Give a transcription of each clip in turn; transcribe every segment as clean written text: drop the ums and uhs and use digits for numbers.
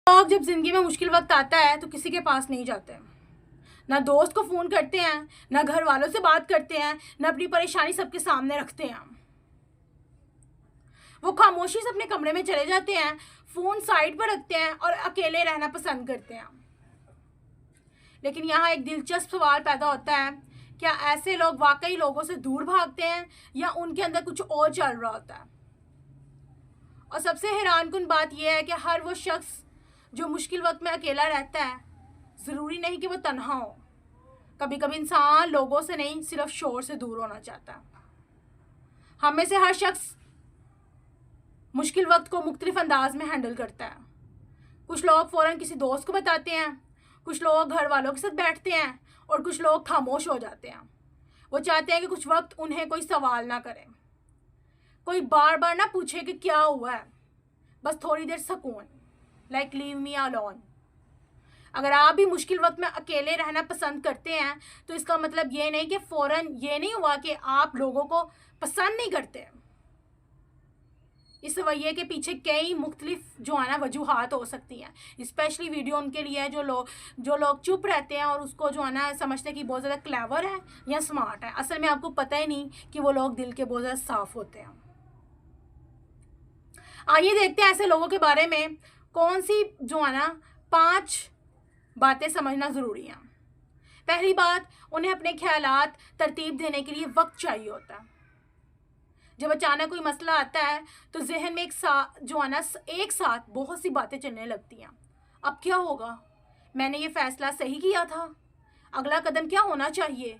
لوگ جب زندگی میں مشکل وقت آتا ہے تو کسی کے پاس نہیں جاتے، نہ دوست کو فون کرتے ہیں، نہ گھر والوں سے بات کرتے ہیں، نہ اپنی پریشانی سب کے سامنے رکھتے ہیں۔ وہ خاموشی سے اپنے کمرے میں چلے جاتے ہیں، فون سائڈ پر رکھتے ہیں اور اکیلے رہنا پسند کرتے ہیں۔ لیکن یہاں ایک دلچسپ سوال پیدا ہوتا ہے، کیا ایسے لوگ واقعی لوگوں سے دور بھاگتے ہیں یا ان کے اندر کچھ اور چل رہا ہوتا ہے؟ اور سب سے حیران کن بات یہ ہے کہ ہر وہ شخص جو مشکل وقت میں اکیلا رہتا ہے، ضروری نہیں کہ وہ تنہا ہو۔ کبھی کبھی انسان لوگوں سے نہیں، صرف شور سے دور ہونا چاہتا ہے۔ ہم میں سے ہر شخص مشکل وقت کو مختلف انداز میں ہینڈل کرتا ہے۔ کچھ لوگ فوراً کسی دوست کو بتاتے ہیں، کچھ لوگ گھر والوں کے ساتھ بیٹھتے ہیں اور کچھ لوگ خاموش ہو جاتے ہیں۔ وہ چاہتے ہیں کہ کچھ وقت انہیں کوئی سوال نہ کرے، کوئی بار بار نہ پوچھے کہ کیا ہوا ہے، بس تھوڑی دیر سکون، لائک لیو می الون۔ اگر آپ بھی مشکل وقت میں اکیلے رہنا پسند کرتے ہیں تو اس کا مطلب یہ نہیں کہ فوراً یہ نہیں ہوا کہ آپ لوگوں کو پسند نہیں کرتے۔ اس رویے کے پیچھے کئی مختلف وجوہات ہو سکتی ہیں، اسپیشلی ویڈیو ان کے لیے ہے جو لوگ چپ رہتے ہیں اور اس کو سمجھتے ہیں کہ بہت زیادہ کلیور ہے یا سمارٹ ہے۔ اصل میں آپ کو پتہ ہی نہیں کہ وہ لوگ دل کے بہت زیادہ صاف ہوتے ہیں۔ آئیے دیکھتے ہیں ایسے لوگوں کے بارے میں کون سی 5 باتیں سمجھنا ضروری ہیں۔ پہلی بات، انہیں اپنے خیالات ترتیب دینے کے لیے وقت چاہیے ہوتا ہے۔ جب اچانک کوئی مسئلہ آتا ہے تو ذہن میں ایک ساتھ بہت سی باتیں چلنے لگتی ہیں۔ اب کیا ہوگا؟ میں نے یہ فیصلہ صحیح کیا تھا؟ اگلا قدم کیا ہونا چاہیے؟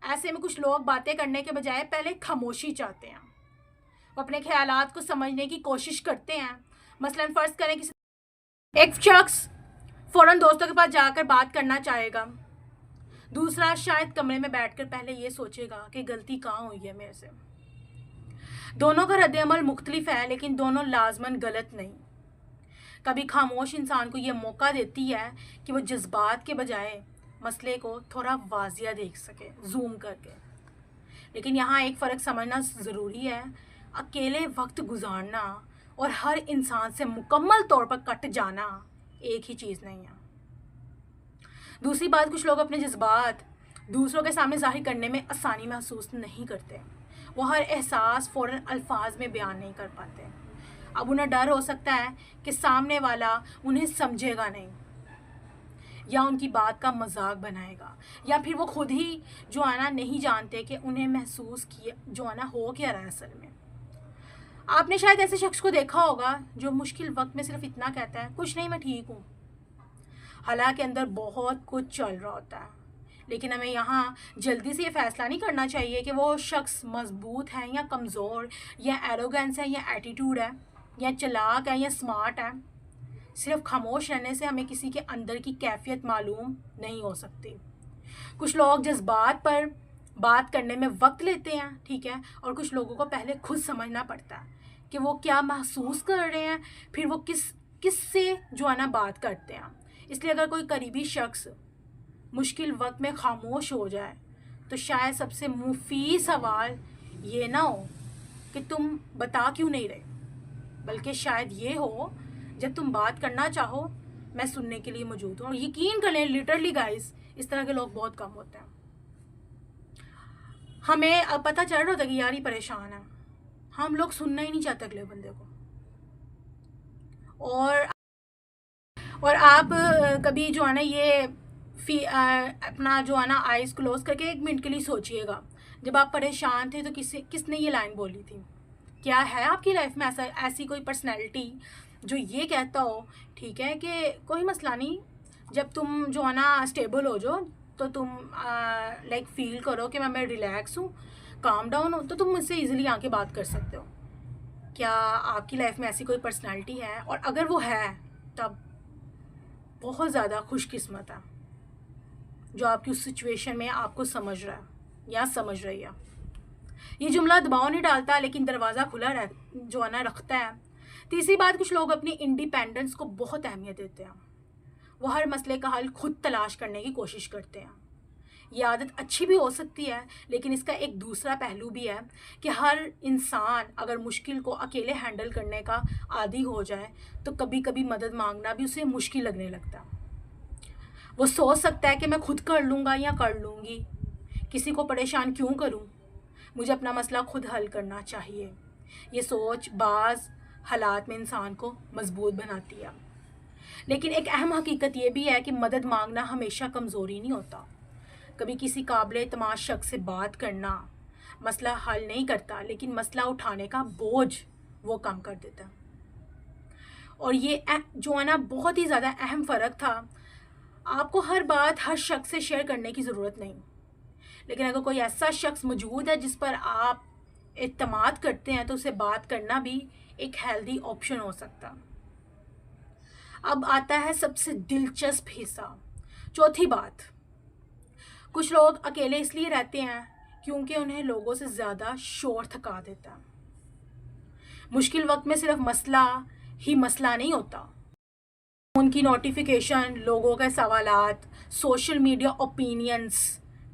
ایسے میں کچھ لوگ باتیں کرنے کے بجائے پہلے خاموشی چاہتے ہیں۔ وہ اپنے خیالات کو سمجھنے کی کوشش کرتے ہیں۔ مثلاً فرض کریں ایک شخص فوراً دوستوں کے پاس جا کر بات کرنا چاہے گا، دوسرا شاید کمرے میں بیٹھ کر پہلے یہ سوچے گا کہ غلطی کہاں ہوئی ہے میرے سے۔ دونوں کا رد عمل مختلف ہے لیکن دونوں لازماً غلط نہیں۔ کبھی خاموش انسان کو یہ موقع دیتی ہے کہ وہ جذبات کے بجائے مسئلے کو تھوڑا واضح دیکھ سکے، زوم کر کے۔ لیکن یہاں ایک فرق سمجھنا ضروری ہے، اکیلے وقت گزارنا اور ہر انسان سے مکمل طور پر کٹ جانا ایک ہی چیز نہیں ہے۔ دوسری بات، کچھ لوگ اپنے جذبات دوسروں کے سامنے ظاہر کرنے میں آسانی محسوس نہیں کرتے۔ وہ ہر احساس فوراً الفاظ میں بیان نہیں کر پاتے۔ اب انہیں ڈر ہو سکتا ہے کہ سامنے والا انہیں سمجھے گا نہیں، یا ان کی بات کا مذاق بنائے گا، یا پھر وہ خود ہی نہیں جانتے کہ انہیں محسوس کیا ہو کیا رہا ہے اصل میں۔ آپ نے شاید ایسے شخص کو دیکھا ہوگا جو مشکل وقت میں صرف اتنا کہتا ہے، کچھ نہیں، میں ٹھیک ہوں، حالانکہ اندر بہت کچھ چل رہا ہوتا ہے۔ لیکن ہمیں یہاں جلدی سے یہ فیصلہ نہیں کرنا چاہیے کہ وہ شخص مضبوط ہے یا کمزور، یا ایروگنس ہے یا ایٹیٹیوڈ ہے، یا چلاک ہے یا سمارٹ ہے۔ صرف خاموش رہنے سے ہمیں کسی کے اندر کی کیفیت معلوم نہیں ہو سکتی۔ کچھ لوگ جذبات پر بات کرنے میں وقت لیتے ہیں، ٹھیک ہے، اور کچھ لوگوں کو پہلے خود سمجھنا پڑتا ہے کہ وہ کیا محسوس کر رہے ہیں، پھر وہ کس سے بات کرتے ہیں۔ اس لیے اگر کوئی قریبی شخص مشکل وقت میں خاموش ہو جائے تو شاید سب سے مفید سوال یہ نہ ہو کہ تم بتا کیوں نہیں رہے، بلکہ شاید یہ ہو، جب تم بات کرنا چاہو میں سننے کے لیے موجود ہوں۔ اور یقین کریں، لٹرلی گائز، اس طرح کے لوگ بہت کم ہوتے ہیں۔ ہمیں پتہ چل رہا ہوتا ہے کہ یار یہ پریشان ہے، ہم لوگ سننا ہی نہیں چاہتے اگلے بندے کو۔ اور آپ کبھی یہ اپنا آئیز کلوز کر کے 1 منٹ کے لیے سوچئے گا، جب آپ پریشان تھے تو کس نے یہ لائن بولی تھی؟ کیا ہے آپ کی لائف میں ایسی کوئی پرسنالٹی جو یہ کہتا ہو، ٹھیک ہے کہ کوئی مسئلہ نہیں، جب تم اسٹیبل ہو جاؤ تو تم فیل کرو کہ میں ریلیکس ہوں، کام ڈاؤن ہوں، تو تم مجھ سے ایزیلی آ کے بات کر سکتے ہو؟ کیا آپ کی لائف میں ایسی کوئی پرسنالٹی ہے؟ اور اگر وہ ہے تب بہت زیادہ خوش قسمت ہے جو آپ کی اس سچویشن میں آپ کو سمجھ رہا ہے یا سمجھ رہی ہے۔ یہ جملہ دباؤ نہیں ڈالتا لیکن دروازہ کھلا رکھتا ہے۔ تیسری بات، کچھ لوگ اپنی انڈیپینڈنس کو بہت اہمیت دیتے ہیں۔ وہ ہر مسئلے کا حل خود تلاش کرنے کی کوشش کرتے ہیں۔ یہ عادت اچھی بھی ہو سکتی ہے، لیکن اس کا ایک دوسرا پہلو بھی ہے کہ ہر انسان اگر مشکل کو اکیلے ہینڈل کرنے کا عادی ہو جائے تو کبھی کبھی مدد مانگنا بھی اسے مشکل لگنے لگتا ہے۔ وہ سوچ سکتا ہے کہ میں خود کر لوں گا یا کر لوں گی، کسی کو پریشان کیوں کروں، مجھے اپنا مسئلہ خود حل کرنا چاہیے۔ یہ سوچ بعض حالات میں انسان کو مضبوط بناتی ہے، لیکن ایک اہم حقیقت یہ بھی ہے کہ مدد مانگنا ہمیشہ کمزوری نہیں ہوتا۔ کبھی کسی قابل اعتماد شخص سے بات کرنا مسئلہ حل نہیں کرتا، لیکن مسئلہ اٹھانے کا بوجھ وہ کم کر دیتا۔ اور یہ جو ہے نا بہت ہی زیادہ اہم فرق تھا۔ آپ کو ہر بات ہر شخص سے شیئر کرنے کی ضرورت نہیں، لیکن اگر کوئی ایسا شخص موجود ہے جس پر آپ اعتماد کرتے ہیں تو اسے بات کرنا بھی ایک ہیلدی آپشن ہو سکتا۔ اب آتا ہے سب سے دلچسپ حصہ، چوتھی بات۔ کچھ لوگ اکیلے اس لیے رہتے ہیں کیونکہ انہیں لوگوں سے زیادہ شور تھکا دیتا ہے۔ مشکل وقت میں صرف مسئلہ ہی مسئلہ نہیں ہوتا، ان کی نوٹیفیکیشن، لوگوں کے سوالات، سوشل میڈیا اوپینینز،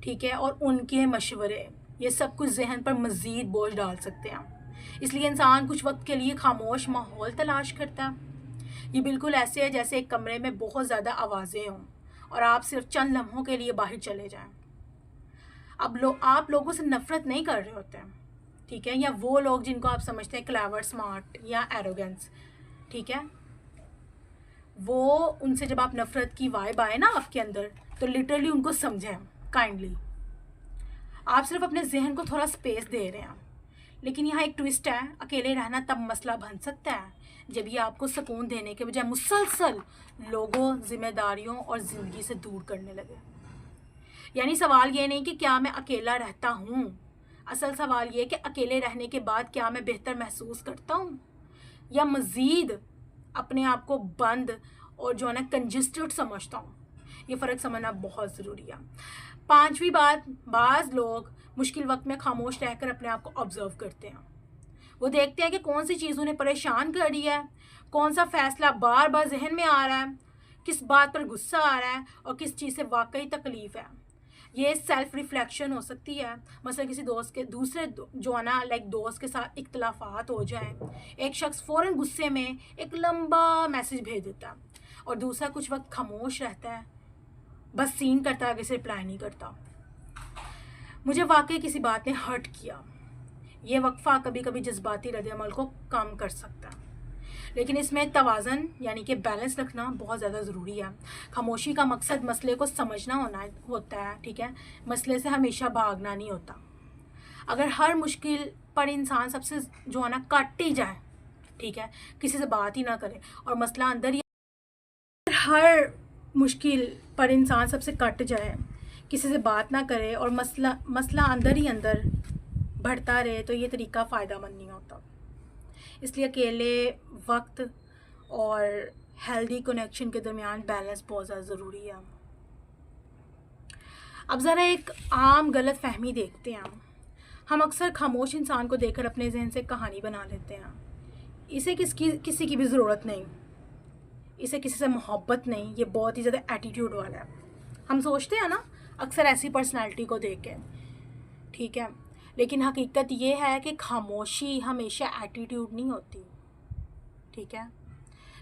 ٹھیک ہے، اور ان کے مشورے، یہ سب کچھ ذہن پر مزید بوجھ ڈال سکتے ہیں۔ اس لیے انسان کچھ وقت کے لیے خاموش ماحول تلاش کرتا ہے۔ یہ بالکل ایسے ہے جیسے ایک کمرے میں بہت زیادہ آوازیں ہوں اور آپ صرف چند لمحوں کے لیے باہر چلے جائیں۔ اب آپ لوگوں سے نفرت نہیں کر رہے ہوتے ہیں، ٹھیک ہے، یا وہ لوگ جن کو آپ سمجھتے ہیں کلیور، اسمارٹ یا ایروگنس، ٹھیک ہے، وہ ان سے جب آپ نفرت کی وائب آئے نا آپ کے اندر تو لٹرلی ان کو سمجھیں کائنڈلی۔ آپ صرف اپنے ذہن کو تھوڑا سپیس دے رہے ہیں، لیکن یہاں ایک ٹوسٹ ہے، اکیلے رہنا تب مسئلہ بن سکتا ہے جب یہ آپ کو سکون دینے کے بجائے مسلسل لوگوں، ذمہ داریوں اور زندگی سے دور کرنے لگے۔ یعنی سوال یہ نہیں کہ کیا میں اکیلا رہتا ہوں، اصل سوال یہ کہ اکیلے رہنے کے بعد کیا میں بہتر محسوس کرتا ہوں یا مزید اپنے آپ کو بند اور جو ہے نا کنجسٹڈ سمجھتا ہوں۔ یہ فرق سمجھنا بہت ضروری ہے۔ پانچویں بات، بعض لوگ مشکل وقت میں خاموش رہ کر اپنے آپ کو آبزرو کرتے ہیں۔ وہ دیکھتے ہیں کہ کون سی چیز انہیں پریشان کر رہی ہے، کون سا فیصلہ بار بار ذہن میں آ رہا ہے، کس بات پر غصہ آ رہا ہے اور کس چیز سے واقعی تکلیف ہے۔ یہ سیلف ریفلیکشن ہو سکتی ہے، مثلا کسی دوست کے دوسرے جو ہے نا دوست کے ساتھ اختلافات ہو جائیں، ایک شخص فوراً غصے میں ایک لمبا میسج بھیج دیتا ہے اور دوسرا کچھ وقت خاموش رہتا ہے، بس سین کرتا ہے، آگے سے رپلائی نہیں کرتا۔ مجھے واقعی کسی بات نے ہرٹ کیا۔ یہ وقفہ کبھی کبھی جذباتی رد عمل کو کم کر سکتا ہے، لیکن اس میں توازن یعنی کہ بیلنس رکھنا بہت زیادہ ضروری ہے۔ خاموشی کا مقصد مسئلے کو سمجھنا ہوتا ہے، ٹھیک ہے، مسئلے سے ہمیشہ بھاگنا نہیں ہوتا۔ اگر ہر مشکل پر انسان سب سے جو ہے نا کٹ ہی جائے، ٹھیک ہے، کسی سے بات ہی نہ کرے اور مسئلہ اندر ہی، ہر مشکل پر انسان سب سے کٹ جائے، کسی سے بات نہ کرے اور مسئلہ اندر ہی اندر بڑھتا رہے تو یہ طریقہ فائدہ مند نہیں ہوتا۔ اس لیے اکیلے وقت اور ہیلدی کنیکشن کے درمیان بیلنس بہت زیادہ ضروری ہے۔ اب ذرا ایک عام غلط فہمی دیکھتے ہیں۔ ہم اکثر خاموش انسان کو دیکھ کر اپنے ذہن سے کہانی بنا لیتے ہیں، اسے کسی کی بھی ضرورت نہیں، اسے کسی سے محبت نہیں، یہ بہت ہی زیادہ ایٹیٹیوڈ والا ہے۔ ہم سوچتے ہیں نا اکثر ایسی پرسنالٹی کو دیکھ کے، ٹھیک ہے، لیکن حقیقت یہ ہے کہ خاموشی ہمیشہ ایٹیٹیوڈ نہیں ہوتی، ٹھیک ہے،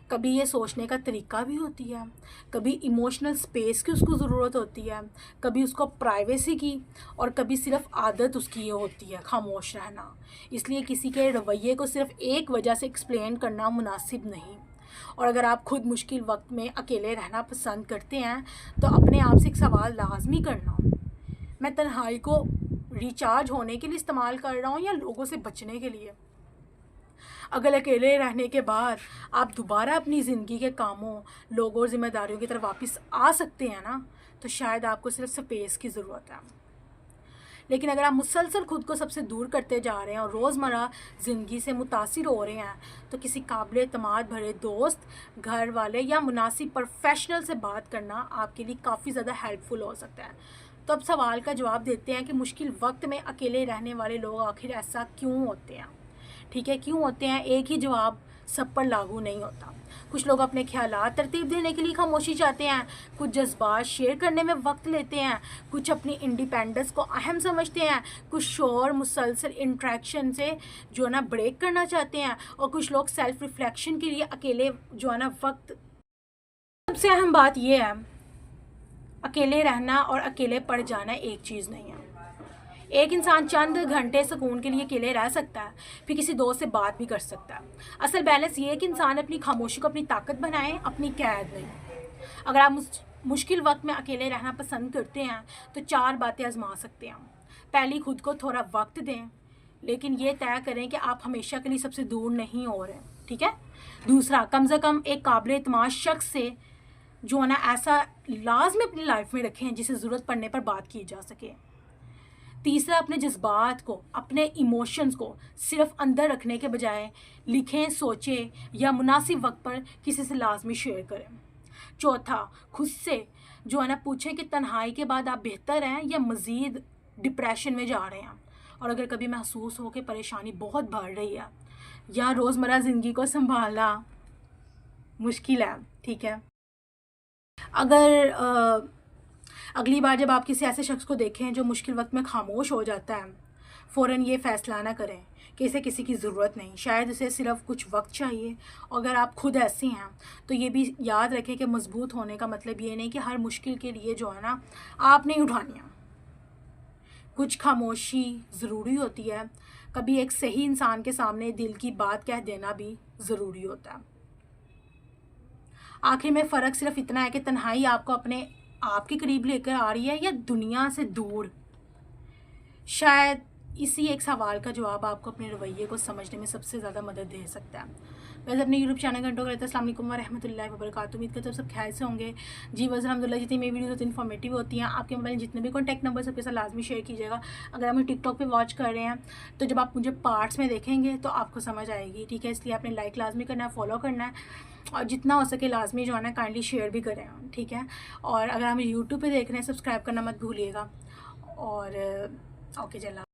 کبھی یہ سوچنے کا طریقہ بھی ہوتی ہے، کبھی ایموشنل سپیس کی اس کو ضرورت ہوتی ہے، کبھی اس کو پرائیویسی کی، اور کبھی صرف عادت اس کی یہ ہوتی ہے خاموش رہنا۔ اس لیے کسی کے رویے کو صرف ایک وجہ سے ایکسپلین کرنا مناسب نہیں۔ اور اگر آپ خود مشکل وقت میں اکیلے رہنا پسند کرتے ہیں تو اپنے آپ سے ایک سوال لازمی کرنا، میں تنہائی کو ریچارج ہونے کے لیے استعمال کر رہا ہوں یا لوگوں سے بچنے کے لیے؟ اگر اکیلے رہنے کے بعد آپ دوبارہ اپنی زندگی کے کاموں، لوگوں اور ذمہ داریوں کی طرف واپس آ سکتے ہیں نا، تو شاید آپ کو صرف سپیس کی ضرورت ہے۔ لیکن اگر آپ مسلسل خود کو سب سے دور کرتے جا رہے ہیں اور روزمرہ زندگی سے متاثر ہو رہے ہیں، تو کسی قابل اعتماد بھرے دوست، گھر والے یا مناسب پروفیشنل سے بات کرنا آپ کے لیے کافی زیادہ ہیلپ فل ہو سکتا ہے۔ تو اب سوال کا جواب دیتے ہیں کہ مشکل وقت میں اکیلے رہنے والے لوگ آخر ایسا کیوں ہوتے ہیں، ٹھیک ہے، کیوں ہوتے ہیں؟ ایک ہی جواب سب پر لاگو نہیں ہوتا. کچھ لوگ اپنے خیالات ترتیب دینے کے لیے خاموشی چاہتے ہیں, کچھ جذبات شیئر کرنے میں وقت لیتے ہیں, کچھ اپنی انڈیپینڈنس کو اہم سمجھتے ہیں, کچھ شور مسلسل انٹریکشن سے جو ہے نا بریک کرنا چاہتے ہیں, اور کچھ لوگ سیلف ریفلیکشن کے لیے اکیلے جو ہے نا وقت. سب سے اہم بات یہ ہے, اکیلے رہنا اور اکیلے پڑ جانا ایک چیز نہیں ہے. ایک انسان چند گھنٹے سکون کے لیے اکیلے رہ سکتا ہے, پھر کسی دوست سے بات بھی کر سکتا ہے. اصل بیلنس یہ ہے کہ انسان اپنی خاموشی کو اپنی طاقت بنائے, اپنی قید نہیں. اگر آپ مشکل وقت میں اکیلے رہنا پسند کرتے ہیں تو 4 باتیں آزما سکتے ہیں. پہلی, خود کو تھوڑا وقت دیں, لیکن یہ طے کریں کہ آپ ہمیشہ کے لیے سب سے دور نہیں ہو رہے, ٹھیک ہے. دوسرا, کم سے کم ایک قابل اعتماد شخص سے جو ہے نا ایسا لازمی اپنی لائف میں رکھیں جسے ضرورت پڑنے پر بات کی جا سکے. تیسرا, اپنے جذبات کو, اپنے ایموشنز کو صرف اندر رکھنے کے بجائے لکھیں, سوچیں یا مناسب وقت پر کسی سے لازمی شیئر کریں. چوتھا, خود سے جو ہے نا پوچھیں کہ تنہائی کے بعد آپ بہتر ہیں یا مزید ڈپریشن میں جا رہے ہیں. اور اگر کبھی محسوس ہو کہ پریشانی بہت بڑھ رہی ہے یا روزمرہ زندگی کو سنبھالنا مشکل ہے, ٹھیک ہے, اگر اگلی بار جب آپ کسی ایسے شخص کو دیکھیں جو مشکل وقت میں خاموش ہو جاتا ہے, فوراً یہ فیصلہ نہ کریں کہ اسے کسی کی ضرورت نہیں, شاید اسے صرف کچھ وقت چاہیے. اور اگر آپ خود ایسی ہیں تو یہ بھی یاد رکھیں کہ مضبوط ہونے کا مطلب یہ نہیں کہ ہر مشکل کے لیے جو ہے نا آپ نہیں اٹھانی ہے. کچھ خاموشی ضروری ہوتی ہے, کبھی ایک صحیح انسان کے سامنے دل کی بات کہہ دینا بھی ضروری ہوتا ہے. آخر میں فرق صرف اتنا ہے کہ تنہائی آپ کو اپنے آپ کے قریب لے کر آ رہی ہے یا دنیا سے دور. شاید اسی ایک سوال کا جواب آپ کو اپنے رویے کو سمجھنے میں سب سے زیادہ مدد دے سکتا ہے. ویسے اپنے یوٹیوب چینل گھنٹوں کرتے ہیں. السلام علیکم ورحمۃ اللہ وبرکاتہ. امید کرتے ہیں سب خیر سے ہوں گے. جی بس الحمدللہ جتنی میری ویڈیوز ہوتی ہیں انفارمیٹیو ہوتی ہیں. آپ کے موبائل میں جتنے بھی کانٹیکٹ نمبر سب کے ساتھ لازمی شیئر کیجیے گا. اگر آپ مجھے ٹک ٹاک پہ واچ کر رہے ہیں تو جب آپ مجھے پارٹس میں دیکھیں گے تو آپ کو سمجھ آئے گی, ٹھیک ہے. اس لیے آپ نے لائک لازمی کرنا ہے, فالو کرنا ہے, اور جتنا ہو سکے لازمی جو ہے نا کائنڈلی شیئر بھی کریں, ٹھیک ہے. اور اگر آپ یوٹیوب پہ دیکھ رہے ہیں سبسکرائب کرنا مت بھولیے گا. اور اوکے, چلا.